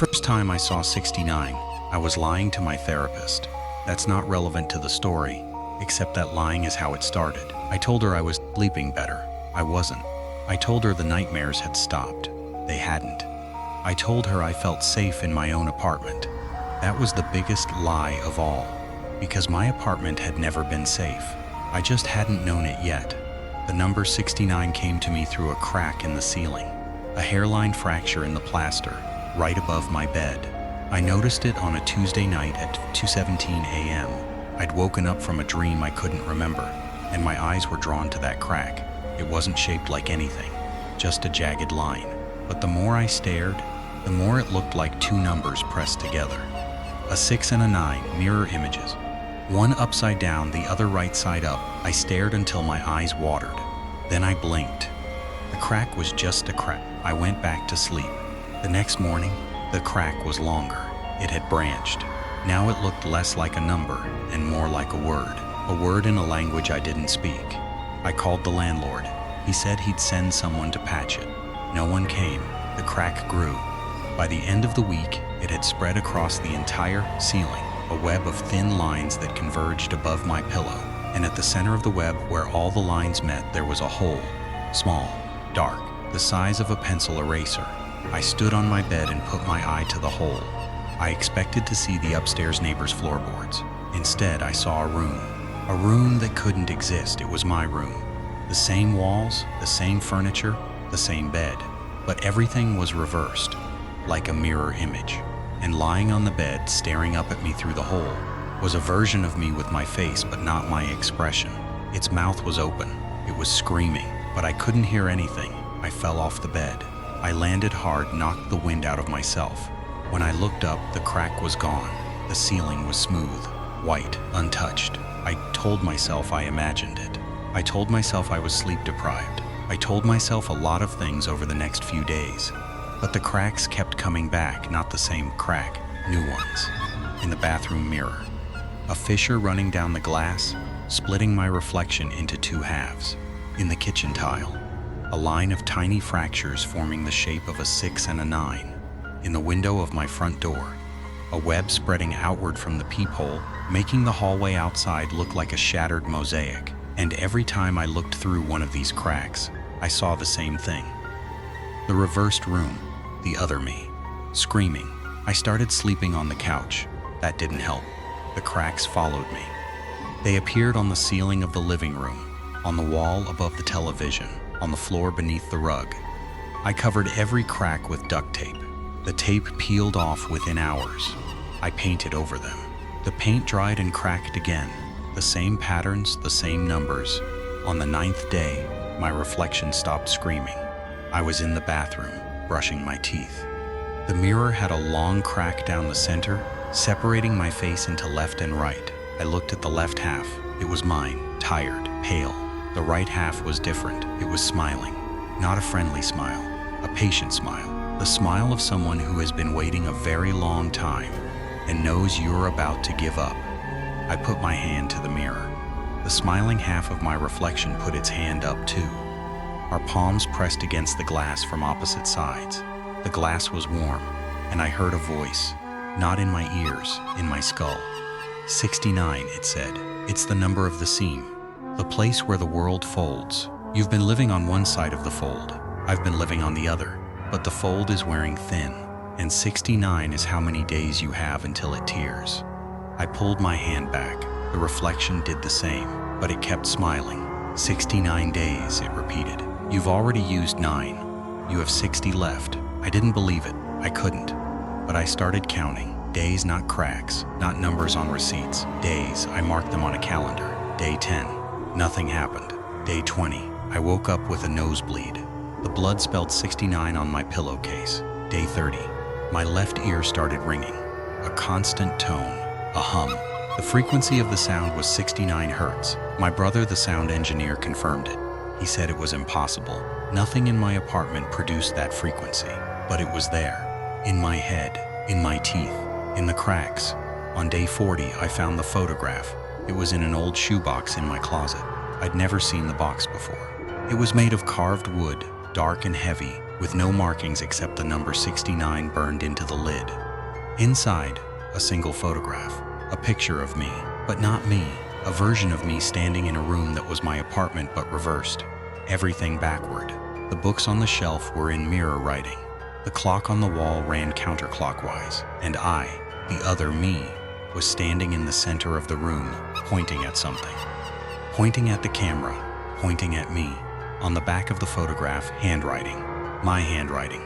first time I saw 69, I was lying to my therapist. That's not relevant to the story, except that lying is how it started. I told her I was sleeping better. I wasn't. I told her the nightmares had stopped. They hadn't. I told her I felt safe in my own apartment. That was the biggest lie of all, because my apartment had never been safe. I just hadn't known it yet. The number 69 came to me through a crack in the ceiling, a hairline fracture in the plaster, right above my bed. I noticed it on a Tuesday night at 2:17 a.m. I'd woken up from a dream I couldn't remember, and my eyes were drawn to that crack. It wasn't shaped like anything, just a jagged line. But the more I stared, the more it looked like two numbers pressed together. A 6 and a 9, mirror images. One upside down, the other right side up. I stared until my eyes watered. Then I blinked. The crack was just a crack. I went back to sleep. The next morning, the crack was longer. It had branched. Now it looked less like a number and more like a word in a language I didn't speak. I called the landlord. He said he'd send someone to patch it. No one came. The crack grew. By the end of the week, it had spread across the entire ceiling, a web of thin lines that converged above my pillow. And at the center of the web, where all the lines met, there was a hole, small, dark, the size of a pencil eraser. I stood on my bed and put my eye to the hole. I expected to see the upstairs neighbor's floorboards. Instead, I saw a room that couldn't exist. It was my room. The same walls, the same furniture, the same bed. But everything was reversed, like a mirror image. And lying on the bed, staring up at me through the hole, was a version of me with my face but not my expression. Its mouth was open. It was screaming, but I couldn't hear anything. I fell off the bed. I landed hard, knocked the wind out of myself. When I looked up, the crack was gone. The ceiling was smooth, white, untouched. I told myself I imagined it. I told myself I was sleep deprived. I told myself a lot of things over the next few days. But the cracks kept coming back, not the same crack, new ones. In the bathroom mirror, a fissure running down the glass, splitting my reflection into two halves. In the kitchen tile, a line of tiny fractures forming the shape of a 6 and a 9. In the window of my front door, a web spreading outward from the peephole, making the hallway outside look like a shattered mosaic. And every time I looked through one of these cracks, I saw the same thing. The reversed room, the other me, screaming. I started sleeping on the couch. That didn't help. The cracks followed me. They appeared on the ceiling of the living room, on the wall above the television, on the floor beneath the rug. I covered every crack with duct tape. The tape peeled off within hours. I painted over them. The paint dried and cracked again. The same patterns, the same numbers. On the 9th day, my reflection stopped screaming. I was in the bathroom, brushing my teeth. The mirror had a long crack down the center, separating my face into left and right. I looked at the left half. It was mine, tired, pale. The right half was different. It was smiling. Not a friendly smile, a patient smile. The smile of someone who has been waiting a very long time and knows you're about to give up. I put my hand to the mirror. The smiling half of my reflection put its hand up too. Our palms pressed against the glass from opposite sides. The glass was warm, and I heard a voice, not in my ears, in my skull. 69, it said. It's the number of the seam, the place where the world folds. You've been living on one side of the fold. I've been living on the other, but the fold is wearing thin, and 69 is how many days you have until it tears. I pulled my hand back. The reflection did the same, but it kept smiling. 69 days, it repeated. You've already used 9. You have 60 left. I didn't believe it. I couldn't. But I started counting. Days, not cracks, not numbers on receipts. Days, I marked them on a calendar. Day 10. Nothing happened. Day 20. I woke up with a nosebleed. The blood spelled 69 on my pillowcase. Day 30. My left ear started ringing. A constant tone, a hum. The frequency of the sound was 69 hertz. My brother, the sound engineer, confirmed it. He said it was impossible. Nothing in my apartment produced that frequency, but it was there. In my head, in my teeth, in the cracks. On day 40, I found the photograph. It was in an old shoebox in my closet. I'd never seen the box before. It was made of carved wood, dark and heavy, with no markings except the number 69 burned into the lid. Inside, a single photograph, a picture of me, but not me, a version of me standing in a room that was my apartment but reversed. Everything backward. The books on the shelf were in mirror writing. The clock on the wall ran counterclockwise, and I, the other me, was standing in the center of the room, pointing at something. Pointing at the camera, pointing at me. On the back of the photograph, handwriting. My handwriting.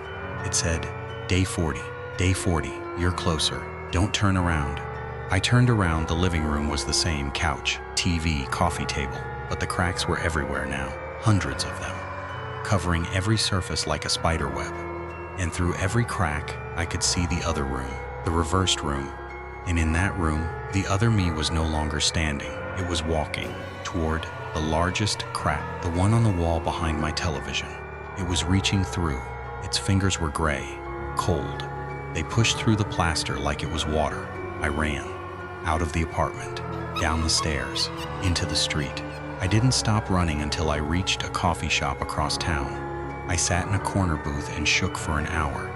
It said, Day 40, Day 40, you're closer, don't turn around. I turned around, the living room was the same, couch, TV, coffee table, but the cracks were everywhere now, hundreds of them, covering every surface like a spider web. And through every crack, I could see the other room, the reversed room. And in that room, the other me was no longer standing. It was walking toward the largest crack, the one on the wall behind my television. It was reaching through. Its fingers were gray, cold. They pushed through the plaster like it was water. I ran, out of the apartment, down the stairs, into the street. I didn't stop running until I reached a coffee shop across town. I sat in a corner booth and shook for an hour.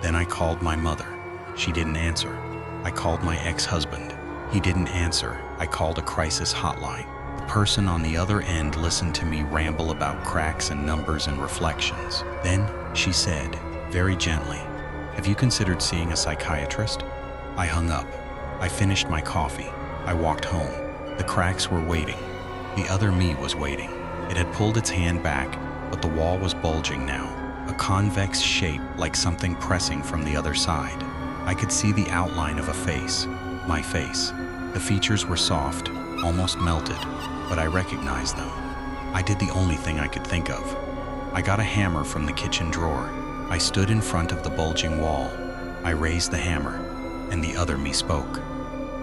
Then I called my mother. She didn't answer. I called my ex-husband. He didn't answer. I called a crisis hotline. The person on the other end listened to me ramble about cracks and numbers and reflections. Then she said, very gently, "Have you considered seeing a psychiatrist?" I hung up. I finished my coffee. I walked home. The cracks were waiting. The other me was waiting. It had pulled its hand back, but the wall was bulging now, a convex shape like something pressing from the other side. I could see the outline of a face, my face. The features were soft, almost melted, but I recognized them. I did the only thing I could think of. I got a hammer from the kitchen drawer. I stood in front of the bulging wall. I raised the hammer, and the other me spoke.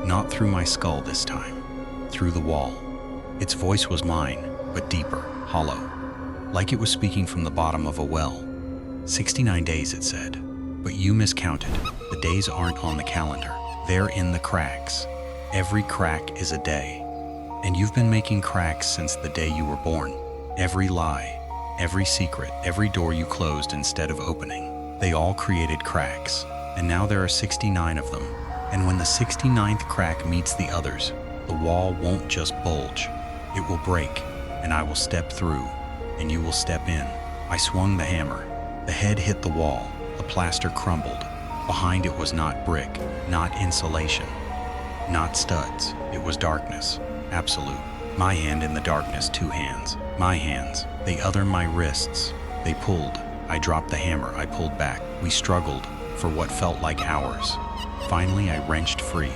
Not through my skull this time, through the wall. Its voice was mine, but deeper, hollow, like it was speaking from the bottom of a well. 69 days, it said, but you miscounted. The days aren't on the calendar. They're in the cracks. Every crack is a day. And you've been making cracks since the day you were born. Every lie, every secret, every door you closed instead of opening, they all created cracks. And now there are 69 of them. And when the 69th crack meets the others, the wall won't just bulge. It will break, and I will step through, and you will step in. I swung the hammer. The head hit the wall. The plaster crumbled. Behind it was not brick, not insulation, not studs. It was darkness, absolute. My hand in the darkness, two hands. My hands, the other my wrists. They pulled. I dropped the hammer. I pulled back. We struggled for what felt like hours. Finally, I wrenched free.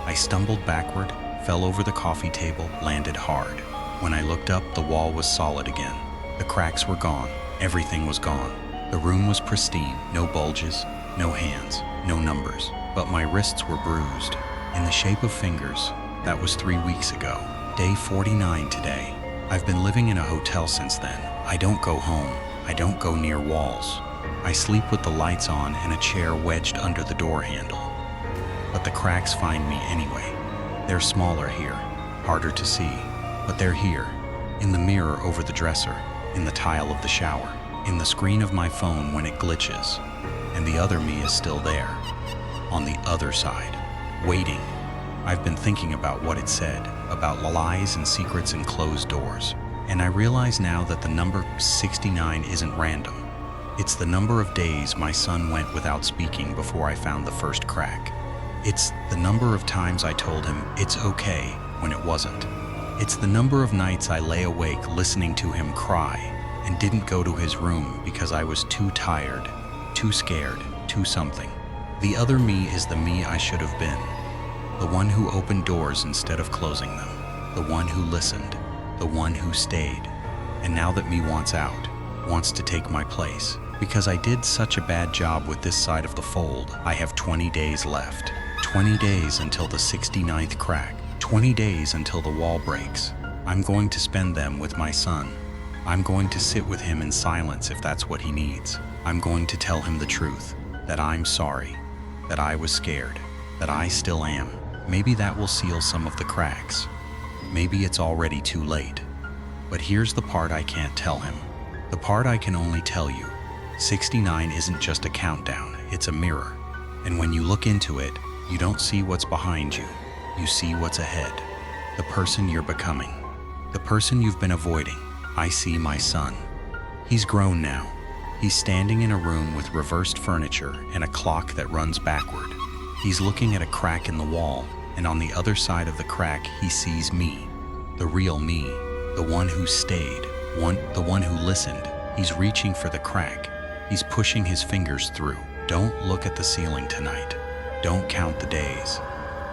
I stumbled backward, fell over the coffee table, landed hard. When I looked up, the wall was solid again. The cracks were gone. Everything was gone. The room was pristine. No bulges, no hands, no numbers. But my wrists were bruised, in the shape of fingers. That was 3 weeks ago. Day 49 today. I've been living in a hotel since then. I don't go home. I don't go near walls. I sleep with the lights on and a chair wedged under the door handle. But the cracks find me anyway. They're smaller here, harder to see, but they're here. In the mirror over the dresser, in the tile of the shower, in the screen of my phone when it glitches. And the other me is still there, on the other side, waiting. I've been thinking about what it said, about lies and secrets and closed doors. And I realize now that the number 69 isn't random. It's the number of days my son went without speaking before I found the first crack. It's the number of times I told him it's okay when it wasn't. It's the number of nights I lay awake listening to him cry and didn't go to his room because I was too tired, too scared, too something. The other me is the me I should have been. The one who opened doors instead of closing them. The one who listened. The one who stayed. And now that me wants out, wants to take my place. Because I did such a bad job with this side of the fold, I have 20 days left. 20 days until the 69th crack. 20 days until the wall breaks. I'm going to spend them with my son. I'm going to sit with him in silence if that's what he needs. I'm going to tell him the truth, that I'm sorry, that I was scared, that I still am. Maybe that will seal some of the cracks. Maybe it's already too late. But here's the part I can't tell him. The part I can only tell you. 69 isn't just a countdown, it's a mirror. And when you look into it, you don't see what's behind you. You see what's ahead. The person you're becoming. The person you've been avoiding. I see my son. He's grown now. He's standing in a room with reversed furniture and a clock that runs backward. He's looking at a crack in the wall, and on the other side of the crack, he sees me. The real me. The one who stayed. The one who listened. He's reaching for the crack. He's pushing his fingers through. Don't look at the ceiling tonight. Don't count the days.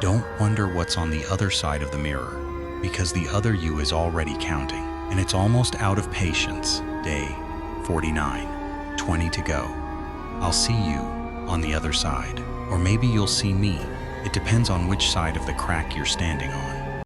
Don't wonder what's on the other side of the mirror, because the other you is already counting, and it's almost out of patience. Day 49, 20 to go. I'll see you on the other side, or maybe you'll see me. It depends on which side of the crack you're standing on.